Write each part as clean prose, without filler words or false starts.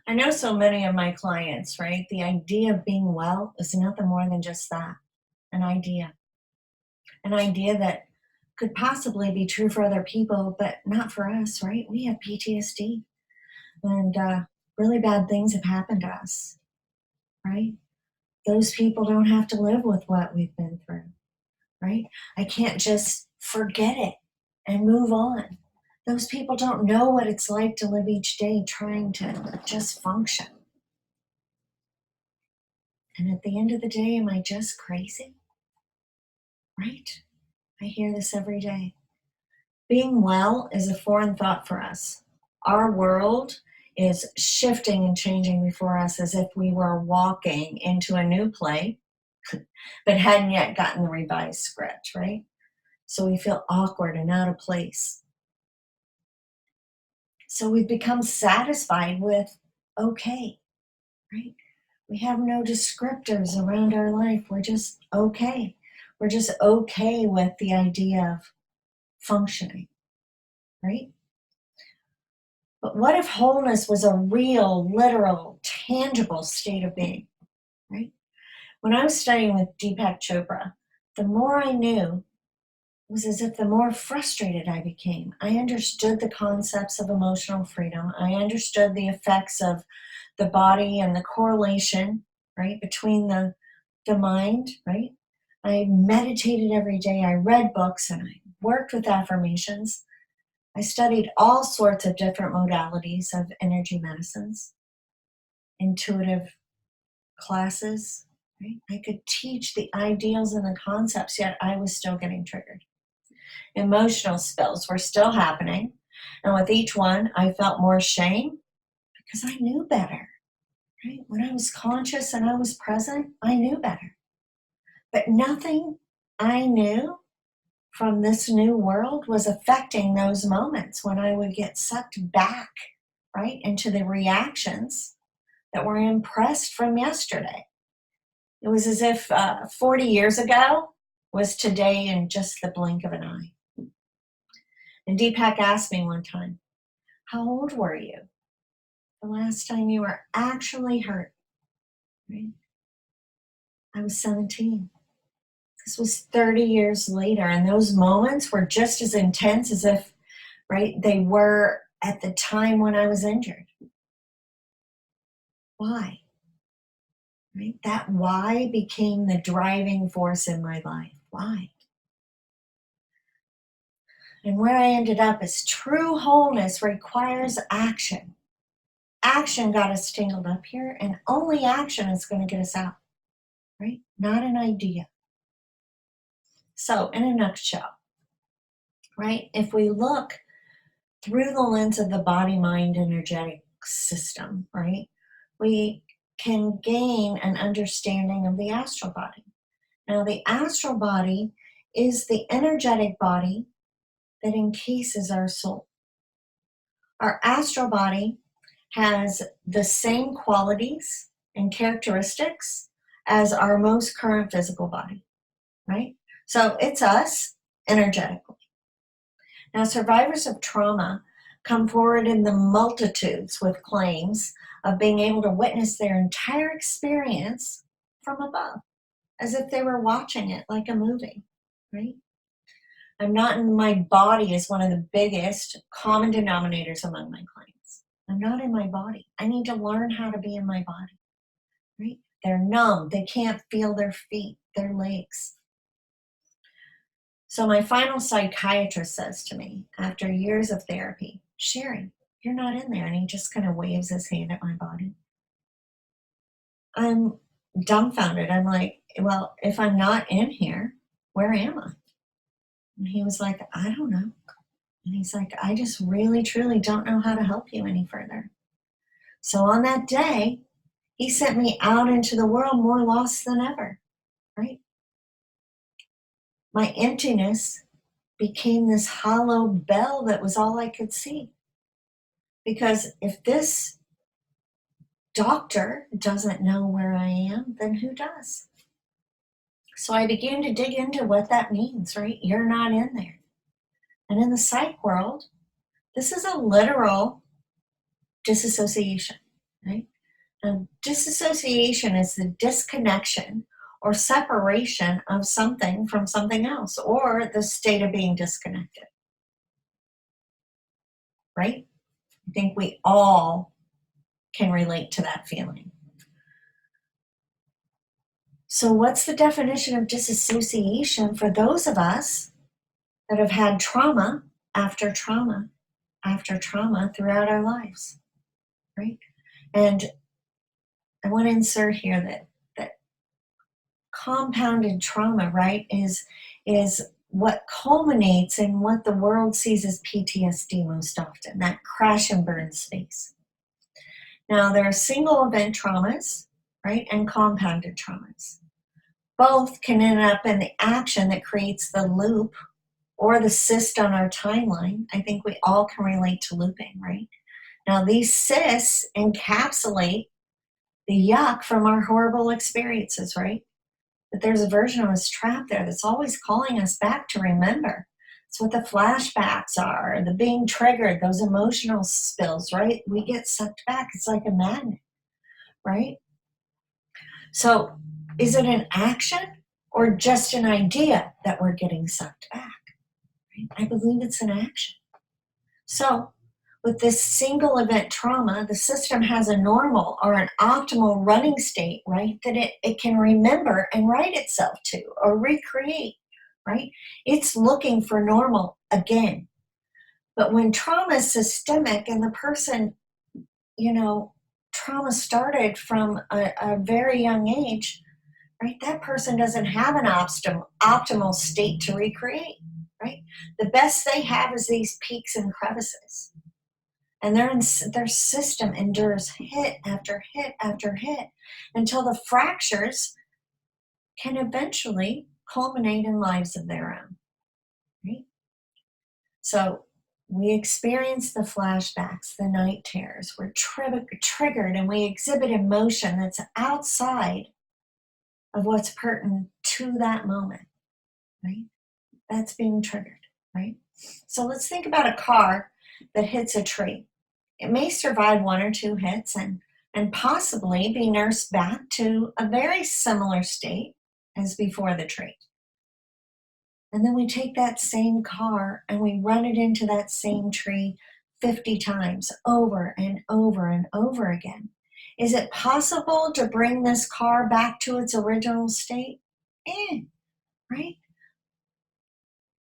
I know so many of my clients, right? The idea of being well is nothing more than just that, an idea. An idea that could possibly be true for other people, but not for us, right? We have PTSD, and really bad things have happened to us, right? Those people don't have to live with what we've been through, right? I can't just forget it and move on. Those people don't know what it's like to live each day trying to just function. And at the end of the day, am I just crazy? Right? I hear this every day. Being well is a foreign thought for us. Our world is shifting and changing before us as if we were walking into a new play, but hadn't yet gotten the revised script, right? So we feel awkward and out of place. So we've become satisfied with okay, right? We have no descriptors around our life. We're just okay. We're just okay with the idea of functioning, right? But what if wholeness was a real, literal, tangible state of being, right? When I was studying with Deepak Chopra, the more I knew, it was as if the more frustrated I became. I understood the concepts of emotional freedom. I understood the effects of the body and the correlation, right, between the mind, right? I meditated every day. I read books and I worked with affirmations. I studied all sorts of different modalities of energy medicines, intuitive classes, right? I could teach the ideals and the concepts, yet I was still getting triggered. Emotional spills were still happening. And with each one, I felt more shame because I knew better, right? When I was conscious and I was present, I knew better. But nothing I knew from this new world was affecting those moments when I would get sucked back, right, into the reactions that were impressed from yesterday. It was as if 40 years ago was today in just the blink of an eye. And Deepak asked me one time, how old were you the last time you were actually hurt? Right? I was 17. This was 30 years later, and those moments were just as intense as if, right, they were at the time when I was injured. Why? Right? That why became the driving force in my life. Why? And where I ended up is true wholeness requires action. Action got us tangled up here, and only action is going to get us out, right? Not an idea. So, in a nutshell, right, if we look through the lens of the body-mind energetic system, right, we can gain an understanding of the astral body. Now, the astral body is the energetic body that encases our soul. Our astral body has the same qualities and characteristics as our most current physical body, right? So it's us energetically. Now, survivors of trauma come forward in the multitudes with claims of being able to witness their entire experience from above, as if they were watching it like a movie, right? I'm not in my body is one of the biggest common denominators among my clients. I'm not in my body. I need to learn how to be in my body, right? They're numb. They can't feel their feet, their legs. So my final psychiatrist says to me, after years of therapy, Cherie, you're not in there. And he just kind of waves his hand at my body. I'm dumbfounded. I'm like, well, if I'm not in here, where am I? And he was like, I don't know. And he's like, I just really, truly don't know how to help you any further. So on that day, he sent me out into the world more lost than ever, right? My emptiness became this hollow bell that was all I could see. Because if this doctor doesn't know where I am, then who does? So I began to dig into what that means, right? You're not in there. And in the psych world, this is a literal disassociation, right? And disassociation is the disconnection or separation of something from something else, or the state of being disconnected, right? I think we all can relate to that feeling. So what's the definition of disassociation for those of us that have had trauma after trauma after trauma throughout our lives, right? And I want to insert here that compounded trauma, right, is what culminates in what the world sees as PTSD most often, that crash and burn space. Now, there are single event traumas, right, and compounded traumas. Both can end up in the action that creates the loop or the cyst on our timeline. I think we all can relate to looping, right? Now, these cysts encapsulate the yuck from our horrible experiences, right? But there's a version of us trapped there that's always calling us back to remember. It's what the flashbacks are, the being triggered, those emotional spills, right? We get sucked back. It's like a magnet, right? So is it an action or just an idea that we're getting sucked back? Right? I believe it's an action. So with this single event trauma, the system has a normal or an optimal running state, right, that it can remember and write itself to or recreate, right? It's looking for normal again. But when trauma is systemic and the person, trauma started from a very young age, right, that person doesn't have an optimal state to recreate, right? The best they have is these peaks and crevices. And their system endures hit after hit after hit until the fractures can eventually culminate in lives of their own, right? So we experience the flashbacks, the night terrors. We're triggered and we exhibit emotion that's outside of what's pertinent to that moment, right? That's being triggered, right? So let's think about a car that hits a tree. It may survive one or two hits and possibly be nursed back to a very similar state as before the tree. And then we take that same car and we run it into that same tree 50 times over and over and over again. Is it possible to bring this car back to its original state? Right?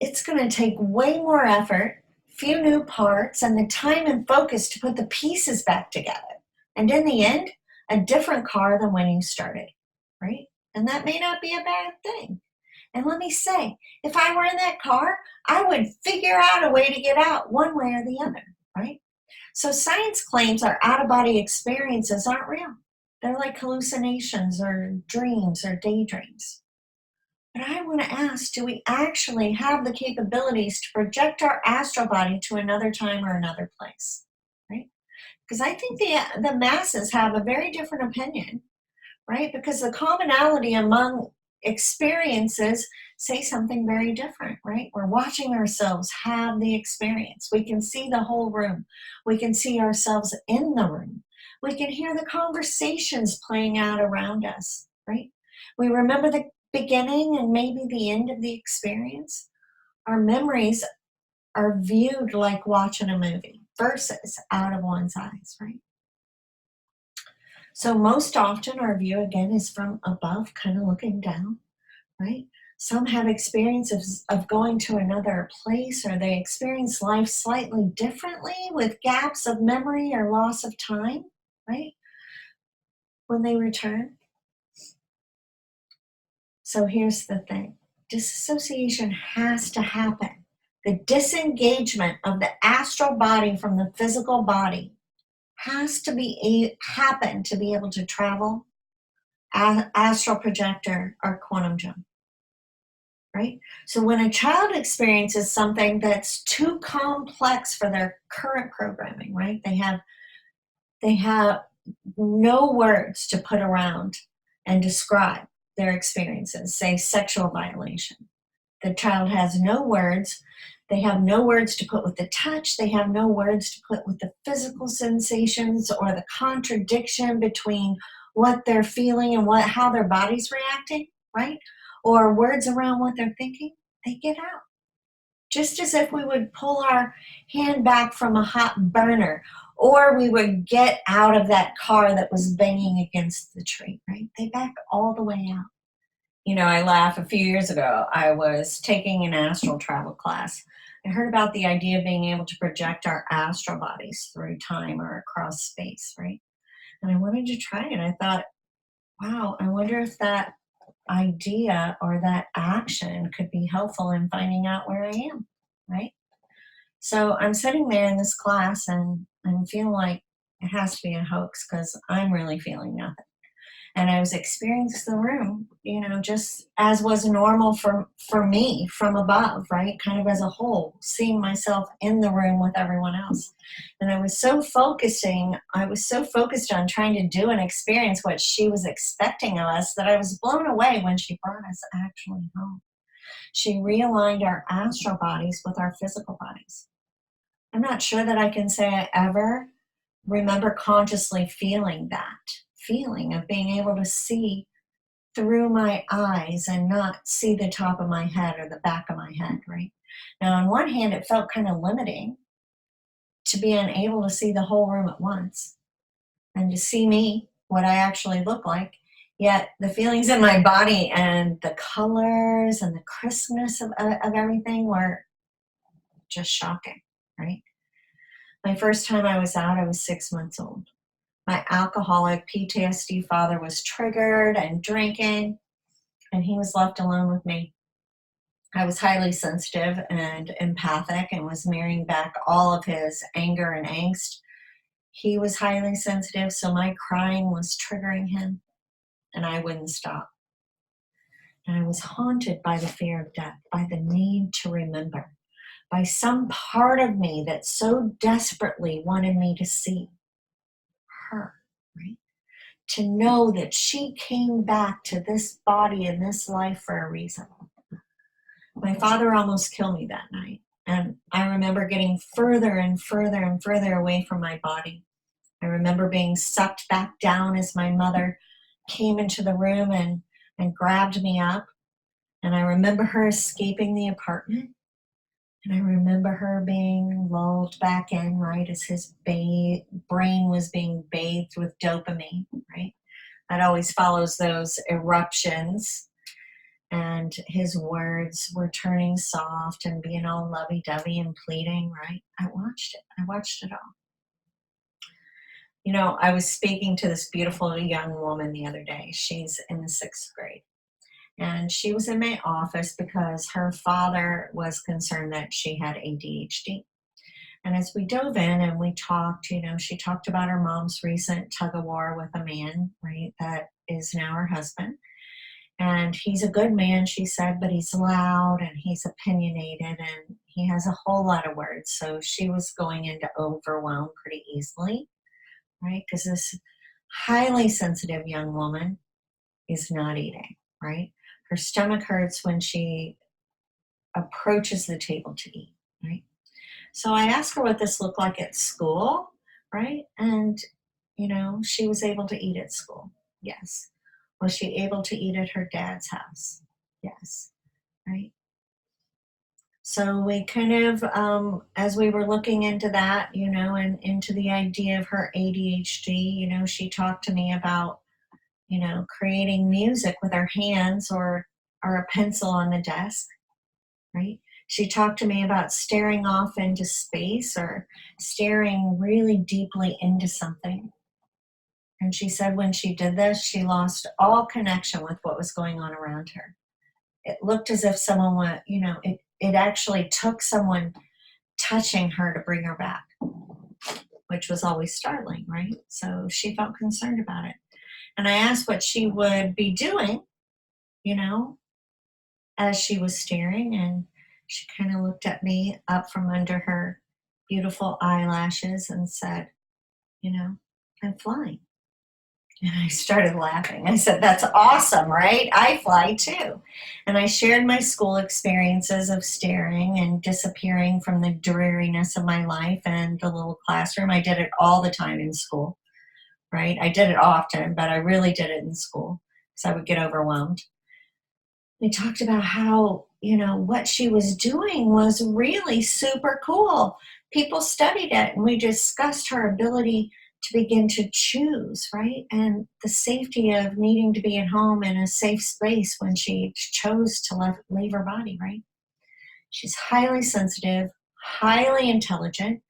It's going to take way more effort, few new parts, and the time and focus to put the pieces back together. And in the end, a different car than when you started, right? And that may not be a bad thing. And let me say, if I were in that car, I would figure out a way to get out one way or the other, right? So science claims our out-of-body experiences aren't real. They're like hallucinations or dreams or daydreams. But I want to ask, do we actually have the capabilities to project our astral body to another time or another place, right? Because I think the masses have a very different opinion, right? Because the commonality among experiences say something very different, right? We're watching ourselves have the experience. We can see the whole room. We can see ourselves in the room. We can hear the conversations playing out around us, right? We remember the beginning and maybe the end of the experience. Our memories are viewed like watching a movie versus out of one's eyes, right? So most often our view, again, is from above, kind of looking down, right? Some have experiences of going to another place, or they experience life slightly differently with gaps of memory or loss of time, right? When they return. So here's the thing. Disassociation has to happen. The disengagement of the astral body from the physical body has to happen to be able to travel, astral projector, or quantum jump, right? So when a child experiences something that's too complex for their current programming, right? They have no words to put around and describe their experiences, say sexual violation. The child has no words They have no words to put with the touch. They have no words to put with the physical sensations or the contradiction between what they're feeling and how their body's reacting, right? Or words around what they're thinking. They get out. Just as if we would pull our hand back from a hot burner, or we would get out of that car that was banging against the tree, right? They back all the way out. You know, I laugh. A few years ago, I was taking an astral travel class. I heard about the idea of being able to project our astral bodies through time or across space, right? And I wanted to try it. I thought, wow, I wonder if that idea or that action could be helpful in finding out where I am, right? So I'm sitting there in this class and I'm feeling like it has to be a hoax because I'm really feeling nothing. And I was experiencing the room, you know, just as was normal for me from above, right? Kind of as a whole, seeing myself in the room with everyone else. And I was so focused on trying to do and experience what she was expecting of us that I was blown away when she brought us actually home. She realigned our astral bodies with our physical bodies. I'm not sure that I can say I ever remember consciously feeling that feeling of being able to see through my eyes and not see the top of my head or the back of my head, right? Now, on one hand, it felt kind of limiting to be unable to see the whole room at once and to see me, what I actually look like. Yet the feelings in my body and the colors and the crispness of everything were just shocking, right? My first time I was out, I was 6 months old. My alcoholic PTSD father was triggered and drinking, and he was left alone with me. I was highly sensitive and empathic and was mirroring back all of his anger and angst. He was highly sensitive, so my crying was triggering him, and I wouldn't stop. And I was haunted by the fear of death, by the need to remember, by some part of me that so desperately wanted me to see her, right? To know that she came back to this body and this life for a reason. My father almost killed me that night. And I remember getting further and further and further away from my body. I remember being sucked back down as my mother came into the room and grabbed me up. And I remember her escaping the apartment. And I remember her being lulled back in, right, as his brain was being bathed with dopamine, right? That always follows those eruptions. And his words were turning soft and being all lovey-dovey and pleading, right? I watched it. I watched it all. You know, I was speaking to this beautiful young woman the other day. She's in the 6th grade. And she was in my office because her father was concerned that she had ADHD. And as we dove in and we talked, you know, she talked about her mom's recent tug of war with a man, right, that is now her husband. And he's a good man, she said, but he's loud and he's opinionated and he has a whole lot of words. So she was going into overwhelm pretty easily, right? Because this highly sensitive young woman is not eating, right? Her stomach hurts when she approaches the table to eat, right? So I asked her what this looked like at school, right? And, you know, she was able to eat at school. Yes. Was she able to eat at her dad's house? Yes. Right. So we kind of, as we were looking into that, you know, and into the idea of her ADHD, you know, she talked to me about, you know, creating music with her hands or a pencil on the desk, right? She talked to me about staring off into space or staring really deeply into something. And she said when she did this, she lost all connection with what was going on around her. It looked as if someone went, you know, it actually took someone touching her to bring her back, which was always startling, right? So she felt concerned about it. And I asked what she would be doing, you know, as she was staring, and she kind of looked at me up from under her beautiful eyelashes and said, you know, I'm flying. And I started laughing. I said, "That's awesome, right? I fly too." And I shared my school experiences of staring and disappearing from the dreariness of my life and the little classroom. I did it all the time in school, right? I did it often, but I really did it in school because I would get overwhelmed. We talked about how, what she was doing was really super cool. People studied it, and we discussed her ability to begin to choose, right? And the safety of needing to be at home in a safe space when she chose to leave her body, right? She's highly sensitive, highly intelligent,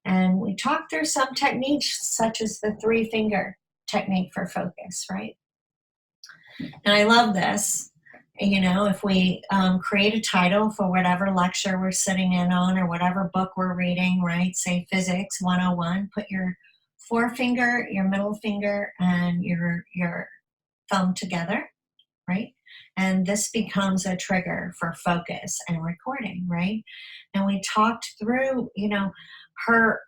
and we talked through some techniques such as the three finger technique for focus, right? And I love this. If we create a title for whatever lecture we're sitting in on or whatever book we're reading, right? Say Physics 101, put your forefinger, your middle finger, and your thumb together, right? And this becomes a trigger for focus and recording, right? And we talked through, her,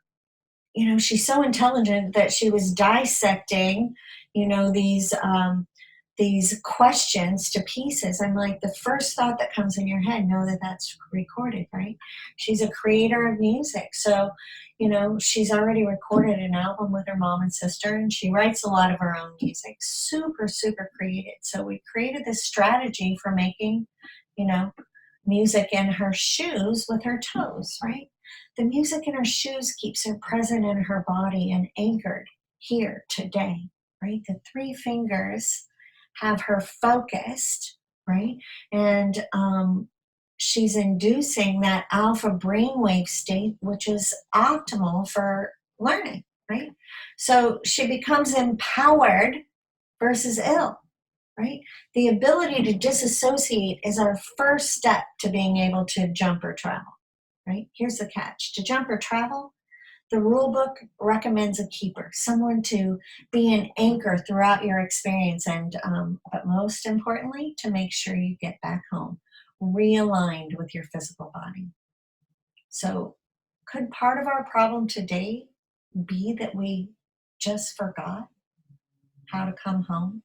she's so intelligent that she was dissecting, you know, these um, these questions to pieces. I'm like, the first thought that comes in your head, know that that's recorded, right? She's a creator of music. So, she's already recorded an album with her mom and sister, and she writes a lot of her own music. Super, super creative. So we created this strategy for making, you know, music in her shoes with her toes, right? The music in her shoes keeps her present in her body and anchored here today, right? The three fingers have her focused, right? And she's inducing that alpha brainwave state, which is optimal for learning, right? So she becomes empowered versus ill, right? The ability to disassociate is our first step to being able to jump or travel, right? Here's the catch. To jump or travel, the rule book recommends a keeper, someone to be an anchor throughout your experience, and but most importantly, to make sure you get back home, realigned with your physical body. So, could part of our problem today be that we just forgot how to come home?